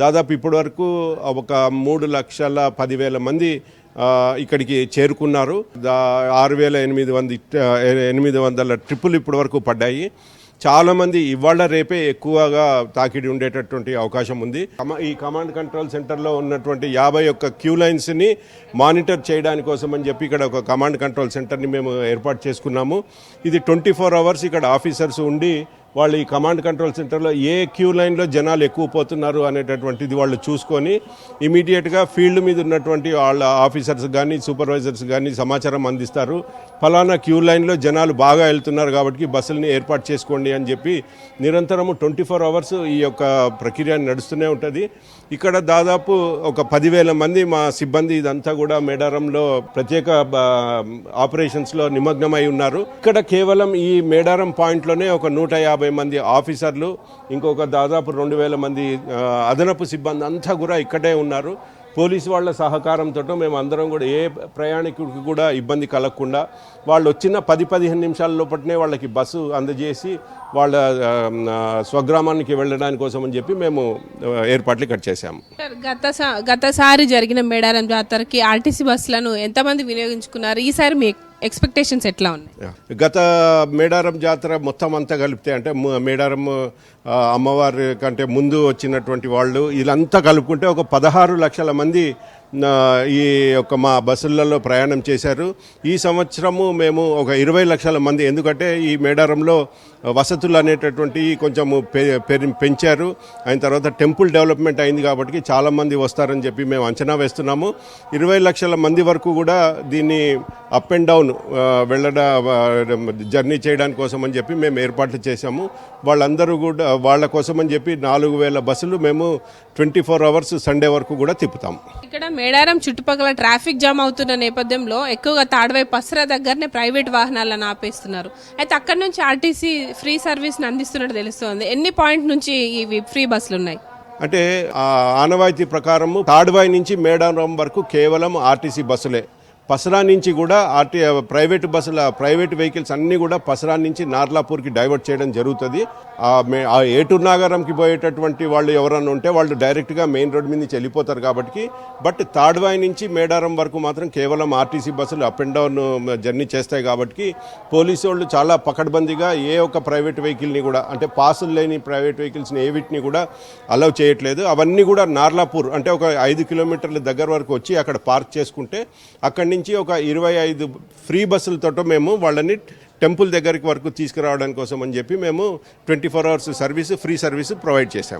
దాదాపు ఇప్పటి వరకు ఒక 3,10,000 మంది ఇక్కడికి చేరుకున్నారు. 6,800 ట్రిప్పులు ఇప్పటి వరకు పడ్డాయి. చాలామంది ఇవాళ రేపే ఎక్కువగా తాకిడి ఉండేటటువంటి అవకాశం ఉంది. ఈ కమాండ్ కంట్రోల్ సెంటర్లో ఉన్నటువంటి 51 క్యూ లైన్స్ని మానిటర్ చేయడానికి కోసం అని చెప్పి ఇక్కడ ఒక కమాండ్ కంట్రోల్ సెంటర్ని మేము ఏర్పాటు చేసుకున్నాము. ఇది 24 అవర్స్ ఇక్కడ ఆఫీసర్స్ ఉండి వాళ్ళు ఈ కమాండ్ కంట్రోల్ సెంటర్లో ఏ క్యూ లైన్లో జనాలు ఎక్కువ పోతున్నారు అనేటటువంటిది వాళ్ళు చూసుకొని ఇమీడియట్గా ఫీల్డ్ మీద ఉన్నటువంటి వాళ్ళ ఆఫీసర్స్ కానీ సూపర్వైజర్స్ కానీ సమాచారం అందిస్తారు. ఫలానా క్యూ లైన్లో జనాలు బాగా వెళ్తున్నారు కాబట్టి బస్సులని ఏర్పాటు చేసుకోండి అని చెప్పి నిరంతరము 24 అవర్స్ ఈ యొక్క ప్రక్రియ నడుస్తూనే ఉంటుంది. ఇక్కడ దాదాపు ఒక 10,000 మంది మా సిబ్బంది ఇదంతా కూడా మేడారంలో ప్రత్యేక ఆపరేషన్స్లో నిమగ్నమై ఉన్నారు. ఇక్కడ కేవలం ఈ మేడారం పాయింట్లోనే ఒక 150 మంది ఆఫీసర్లు, ఇంకొక దాదాపు 2,000 మంది అదనపు సిబ్బంది అంతా కూడా ఇక్కడే ఉన్నారు. పోలీసు వాళ్ళ సహకారంతో మేము అందరం కూడా ఏ ప్రయాణికుడికి కూడా ఇబ్బంది కలగకుండా వాళ్ళు వచ్చిన 10-15 నిమిషాల లోపలనే వాళ్ళకి బస్సు అందజేసి వాళ్ళ స్వగ్రామానికి వెళ్ళడానికి కోసం అని చెప్పి మేము ఏర్పాట్లు ఇక్కడ చేశాము. గతసారి జరిగిన మేడారం జాతరకి ఆర్టీసీ బస్సులను ఎంతమంది వినియోగించుకున్నారు? ఈసారి మీ ఎక్స్పెక్టేషన్స్ ఎట్లా ఉన్నాయి? గత మేడారం జాతర మొత్తం అంతా కలిపితే అంటే మేడారం అమ్మవారి కంటే ముందు వచ్చినటువంటి వాళ్ళు వీళ్ళంతా కలుపుకుంటే ఒక 16 లక్షల మంది ఈ యొక్క మా బస్సులలో ప్రయాణం చేశారు. ఈ సంవత్సరము మేము ఒక 20 లక్షల మంది, ఎందుకంటే ఈ మేడారంలో వసతులు అనేటటువంటి కొంచెము పెంచారు. అయిన తర్వాత టెంపుల్ డెవలప్మెంట్ అయింది కాబట్టి చాలామంది వస్తారని చెప్పి మేము అంచనా వేస్తున్నాము. 20 లక్షల మంది వరకు కూడా దీన్ని అప్ అండ్ డౌన్ జర్నీ చేయడానికి కోసం అని చెప్పి మేము ఏర్పాట్లు చేశాము. వాళ్ళందరూ కూడా వాళ్ళ కోసం అని చెప్పి 4,000 బస్సులు మేము 24 అవర్స్ సండే వరకు కూడా తిప్పుతాము. ఇక్కడ మేడారం చుట్టుపక్కల ట్రాఫిక్ జామ్ అవుతున్న నేపథ్యంలో ఎక్కువగా తాడ్వాయి పసరా దగ్గరనే ప్రైవేట్ వాహనాలను ఆపేస్తున్నారు. అయితే అక్కడ నుంచి ఆర్టీసీ ఫ్రీ సర్వీస్ని అందిస్తున్నట్టు తెలుస్తోంది. ఎన్ని పాయింట్ నుంచి ఇవి ఫ్రీ బస్సులు ఉన్నాయి? అంటే ఆనవాయితీ ప్రకారము తాడ్వాయి నుంచి మేడారం వరకు కేవలం ఆర్టీసీ బస్సులే. పసరా నుంచి కూడా ప్రైవేట్ వెహికల్స్ అన్నీ కూడా పసరా నుంచి నార్లాపూర్కి డైవర్ట్ చేయడం జరుగుతుంది. ఆ ఏటూరు నాగారంకి పోయేటటువంటి వాళ్ళు ఎవరన్నా ఉంటే వాళ్ళు డైరెక్ట్గా మెయిన్ రోడ్ మీద నుంచి వెళ్ళిపోతారు కాబట్టి. బట్ తాడ్వాయి నుంచి మేడారం వరకు మాత్రం కేవలం ఆర్టీసీ బస్సులు అప్ అండ్ డౌన్ జర్నీ చేస్తాయి కాబట్టి పోలీసు వాళ్ళు చాలా పకడ్బందీగా ఏ ఒక్క ప్రైవేట్ వెహికల్ని కూడా, అంటే పాసులు లేని ప్రైవేట్ వెహికల్స్ని ఏ వీటిని కూడా అలౌ చేయట్లేదు. అవన్నీ కూడా నార్లాపూర్ అంటే ఒక 5 కిలోమీటర్ల దగ్గర వరకు వచ్చి అక్కడ పార్క్ చేసుకుంటే అక్కడి నుంచి ఒక 25 ఫ్రీ బస్సులతో మేము వాళ్ళని టెంపుల్ దగ్గరికి వరకు తీసుకురావడానికి కోసం అని చెప్పి మేము 24 అవర్స్ ఫ్రీ సర్వీస్ ప్రొవైడ్ చేశాము.